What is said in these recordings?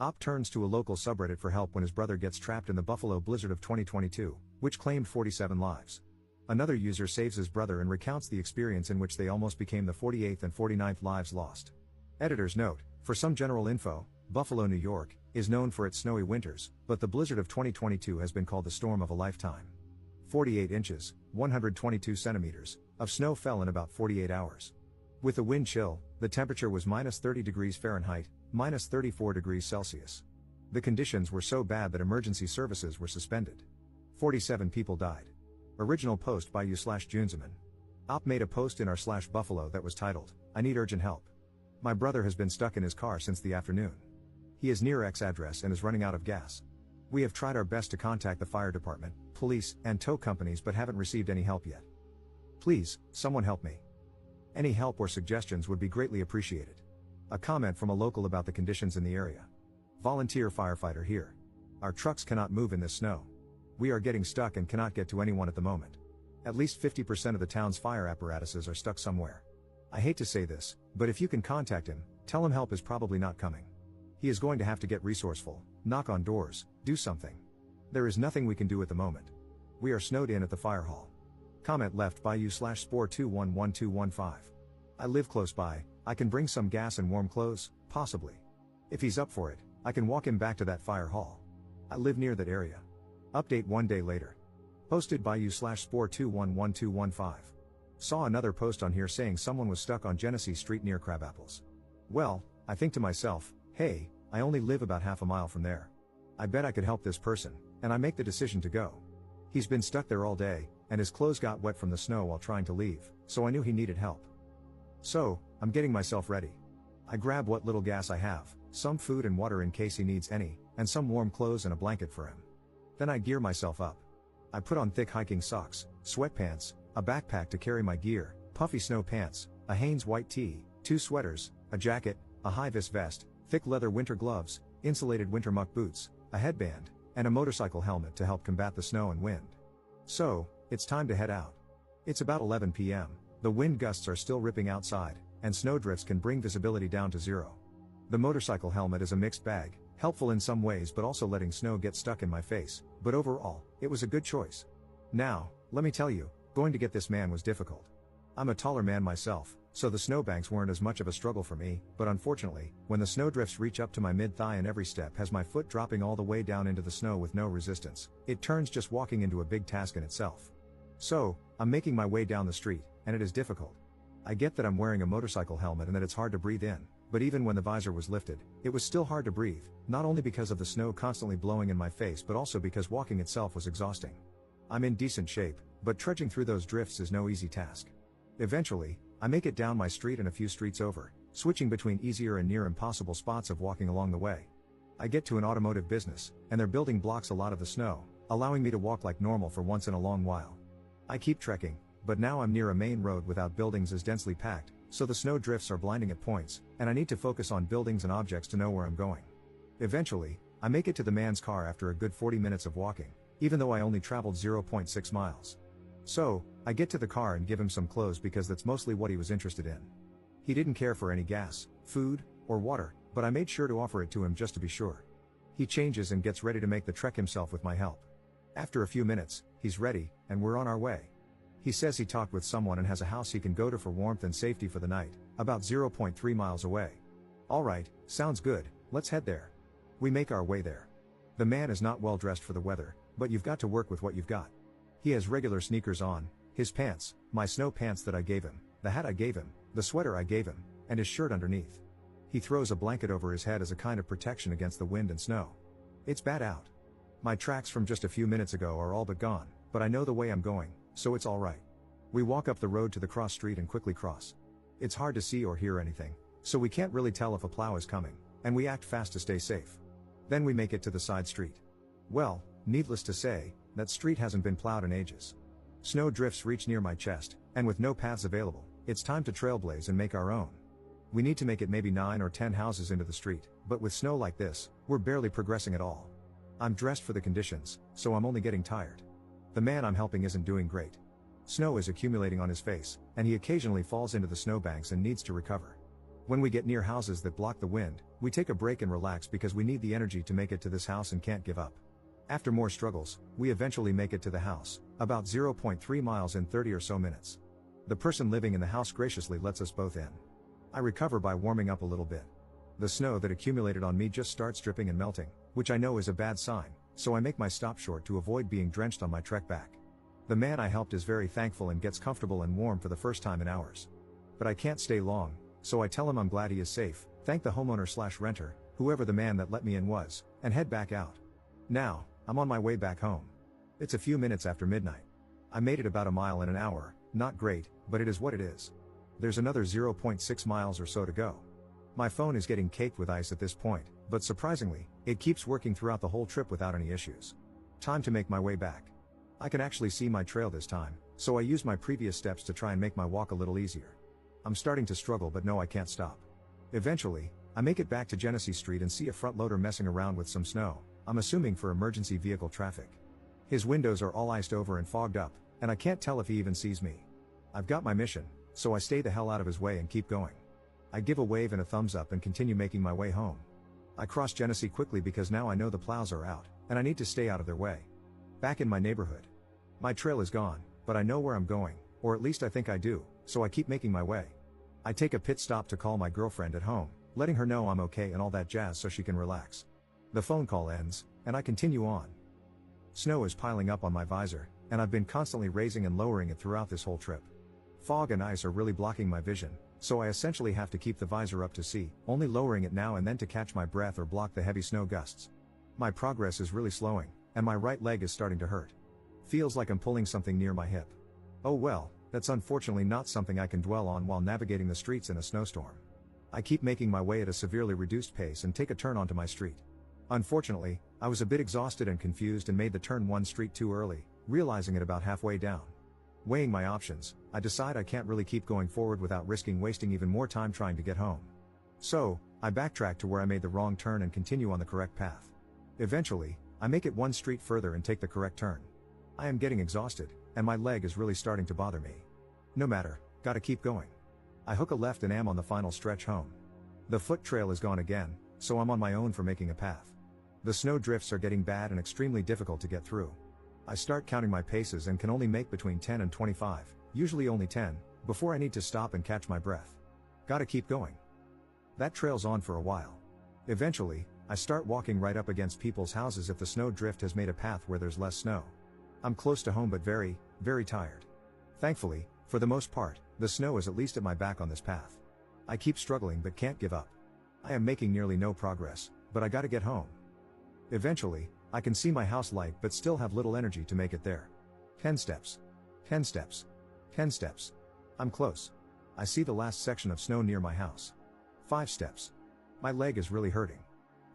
Op turns to a local subreddit for help when his brother gets trapped in the Buffalo blizzard of 2022, which claimed 47 lives. Another user saves his brother and recounts the experience in which they almost became the 48th and 49th lives lost. Editor's note: for some general info, Buffalo, New York, is known for its snowy winters, but the blizzard of 2022 has been called the storm of a lifetime. 48 inches, 122 centimeters, of snow fell in about 48 hours. With the wind chill, the temperature was minus 30 degrees Fahrenheit, minus 34 degrees Celsius. The conditions were so bad that emergency services were suspended. 47 people died. Original post by u/Junzeman. Op made a post in r/Buffalo that was titled, "I need urgent help. My brother has been stuck in his car since the afternoon. He is near X address and is running out of gas. We have tried our best to contact the fire department, police, and tow companies but haven't received any help yet. Please, someone help me. Any help or suggestions would be greatly appreciated." A comment from a local about the conditions in the area. Volunteer firefighter here. Our trucks cannot move in this snow. We are getting stuck and cannot get to anyone at the moment. At least 50% of the town's fire apparatuses are stuck somewhere. I hate to say this, but if you can contact him, tell him help is probably not coming. He is going to have to get resourceful, knock on doors, do something. There is nothing we can do at the moment. We are snowed in at the fire hall. Comment left by u/spore211215. I live close by, I can bring some gas and warm clothes, possibly. If he's up for it, I can walk him back to that fire hall. I live near that area. Update 1 day later. Posted by u/spore211215. Saw another post on here saying someone was stuck on Genesee Street near Crabapples. Well, I think to myself, hey, I only live about half a mile from there. I bet I could help this person, and I make the decision to go. He's been stuck there all day, and his clothes got wet from the snow while trying to leave, so I knew he needed help. So, I'm getting myself ready. I grab what little gas I have, some food and water in case he needs any, and some warm clothes and a blanket for him. Then I gear myself up. I put on thick hiking socks, sweatpants, a backpack to carry my gear, puffy snow pants, a Hanes white tee, 2 sweaters, a jacket, a high-vis vest, thick leather winter gloves, insulated winter muck boots, a headband, and a motorcycle helmet to help combat the snow and wind. So, it's time to head out. It's about 11 p.m., the wind gusts are still ripping outside, and snowdrifts can bring visibility down to zero. The motorcycle helmet is a mixed bag, helpful in some ways but also letting snow get stuck in my face, but overall, it was a good choice. Now, let me tell you, going to get this man was difficult. I'm a taller man myself, so the snowbanks weren't as much of a struggle for me, but unfortunately, when the snowdrifts reach up to my mid-thigh and every step has my foot dropping all the way down into the snow with no resistance, it turns just walking into a big task in itself. So, I'm making my way down the street, and it is difficult. I get that I'm wearing a motorcycle helmet and that it's hard to breathe in, but even when the visor was lifted, it was still hard to breathe, not only because of the snow constantly blowing in my face but also because walking itself was exhausting. I'm in decent shape, but trudging through those drifts is no easy task. Eventually, I make it down my street and a few streets over, switching between easier and near impossible spots of walking along the way. I get to an automotive business, and their building blocks a lot of the snow, allowing me to walk like normal for once in a long while. I keep trekking, but now I'm near a main road without buildings as densely packed, so the snow drifts are blinding at points, and I need to focus on buildings and objects to know where I'm going. Eventually, I make it to the man's car after a good 40 minutes of walking, even though I only traveled 0.6 miles. So, I get to the car and give him some clothes because that's mostly what he was interested in. He didn't care for any gas, food, or water, but I made sure to offer it to him just to be sure. He changes and gets ready to make the trek himself with my help. After a few minutes, he's ready, and we're on our way. He says he talked with someone and has a house he can go to for warmth and safety for the night, about 0.3 miles away. Alright, sounds good, let's head there. We make our way there. The man is not well dressed for the weather, but you've got to work with what you've got. He has regular sneakers on, his pants, my snow pants that I gave him, the hat I gave him, the sweater I gave him, and his shirt underneath. He throws a blanket over his head as a kind of protection against the wind and snow. It's bad out. My tracks from just a few minutes ago are all but gone, but I know the way I'm going, so it's alright. We walk up the road to the cross street and quickly cross. It's hard to see or hear anything, so we can't really tell if a plow is coming, and we act fast to stay safe. Then we make it to the side street. Well, needless to say, that street hasn't been plowed in ages. Snow drifts reach near my chest, and with no paths available, it's time to trailblaze and make our own. We need to make it maybe 9 or 10 houses into the street, but with snow like this, we're barely progressing at all. I'm dressed for the conditions, so I'm only getting tired. The man I'm helping isn't doing great. Snow is accumulating on his face, and he occasionally falls into the snowbanks and needs to recover. When we get near houses that block the wind, we take a break and relax because we need the energy to make it to this house and can't give up. After more struggles, we eventually make it to the house, about 0.3 miles in 30 or so minutes. The person living in the house graciously lets us both in. I recover by warming up a little bit. The snow that accumulated on me just starts dripping and melting, which I know is a bad sign, so I make my stop short to avoid being drenched on my trek back. The man I helped is very thankful and gets comfortable and warm for the first time in hours. But I can't stay long, so I tell him I'm glad he is safe, thank the homeowner/renter, whoever the man that let me in was, and head back out. Now, I'm on my way back home. It's a few minutes after midnight. I made it about a mile in an hour, not great, but it is what it is. There's another 0.6 miles or so to go. My phone is getting caked with ice at this point, but surprisingly, it keeps working throughout the whole trip without any issues. Time to make my way back. I can actually see my trail this time, so I use my previous steps to try and make my walk a little easier. I'm starting to struggle but no, I can't stop. Eventually, I make it back to Genesee Street and see a front loader messing around with some snow, I'm assuming for emergency vehicle traffic. His windows are all iced over and fogged up, and I can't tell if he even sees me. I've got my mission, so I stay the hell out of his way and keep going. I give a wave and a thumbs up and continue making my way home. I cross Genesee quickly because now I know the plows are out, and I need to stay out of their way. Back in my neighborhood. My trail is gone, but I know where I'm going, or at least I think I do, so I keep making my way. I take a pit stop to call my girlfriend at home, letting her know I'm okay and all that jazz so she can relax. The phone call ends, and I continue on. Snow is piling up on my visor, and I've been constantly raising and lowering it throughout this whole trip. Fog and ice are really blocking my vision, so I essentially have to keep the visor up to see, only lowering it now and then to catch my breath or block the heavy snow gusts. My progress is really slowing, and my right leg is starting to hurt. Feels like I'm pulling something near my hip. Oh well, that's unfortunately not something I can dwell on while navigating the streets in a snowstorm. I keep making my way at a severely reduced pace and take a turn onto my street. Unfortunately, I was a bit exhausted and confused and made the turn one street too early, realizing it about halfway down. Weighing my options, I decide I can't really keep going forward without risking wasting even more time trying to get home. So, I backtrack to where I made the wrong turn and continue on the correct path. Eventually, I make it one street further and take the correct turn. I am getting exhausted, and my leg is really starting to bother me. No matter, gotta keep going. I hook a left and am on the final stretch home. The foot trail is gone again, so I'm on my own for making a path. The snow drifts are getting bad and extremely difficult to get through. I start counting my paces and can only make between 10 and 25, usually only 10, before I need to stop and catch my breath. Gotta keep going. That trail's on for a while. Eventually, I start walking right up against people's houses if the snow drift has made a path where there's less snow. I'm close to home but very, very tired. Thankfully, for the most part, the snow is at least at my back on this path. I keep struggling but can't give up. I am making nearly no progress, but I gotta get home. Eventually, I can see my house light but still have little energy to make it there. 10 steps. 10 steps. 10 steps. I'm close. I see the last section of snow near my house. 5 steps. My leg is really hurting.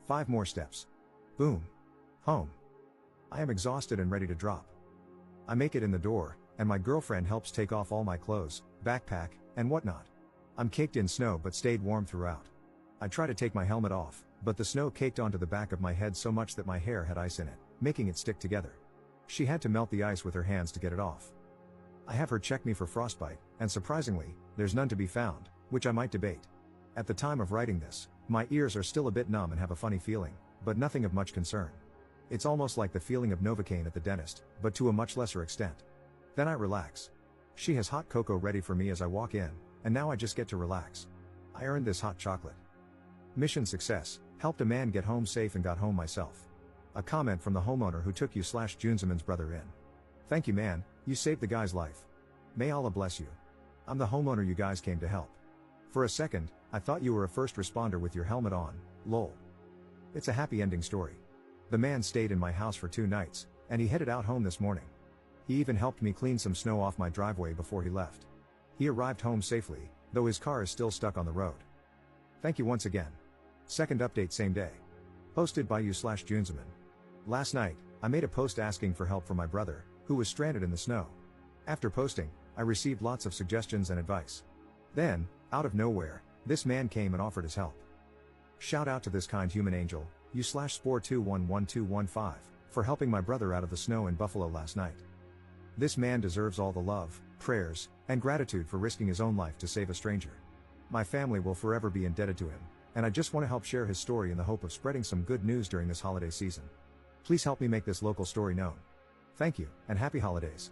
5 more steps. Boom. Home. I am exhausted and ready to drop. I make it in the door, and my girlfriend helps take off all my clothes, backpack, and whatnot. I'm caked in snow but stayed warm throughout. I try to take my helmet off, but the snow caked onto the back of my head so much that my hair had ice in it, making it stick together. She had to melt the ice with her hands to get it off. I have her check me for frostbite, and surprisingly, there's none to be found, which I might debate. At the time of writing this, my ears are still a bit numb and have a funny feeling, but nothing of much concern. It's almost like the feeling of Novocaine at the dentist, but to a much lesser extent. Then I relax. She has hot cocoa ready for me as I walk in, and now I just get to relax. I earned this hot chocolate. Mission success, helped a man get home safe and got home myself. A comment from the homeowner who took you/Junzeman's brother in. Thank you man, you saved the guy's life. May Allah bless you. I'm the homeowner you guys came to help. For a second, I thought you were a first responder with your helmet on, lol. It's a happy ending story. The man stayed in my house for 2 nights, and he headed out home this morning. He even helped me clean some snow off my driveway before he left. He arrived home safely, though his car is still stuck on the road. Thank you once again. Second update same day. Posted by you/Junzeman. Last night, I made a post asking for help from my brother, who was stranded in the snow. After posting, I received lots of suggestions and advice. Then, out of nowhere, this man came and offered his help. Shout out to this kind human angel, you/Spore211215, for helping my brother out of the snow in Buffalo last night. This man deserves all the love, prayers, and gratitude for risking his own life to save a stranger. My family will forever be indebted to him, and I just want to help share his story in the hope of spreading some good news during this holiday season. Please help me make this local story known. Thank you, and happy holidays.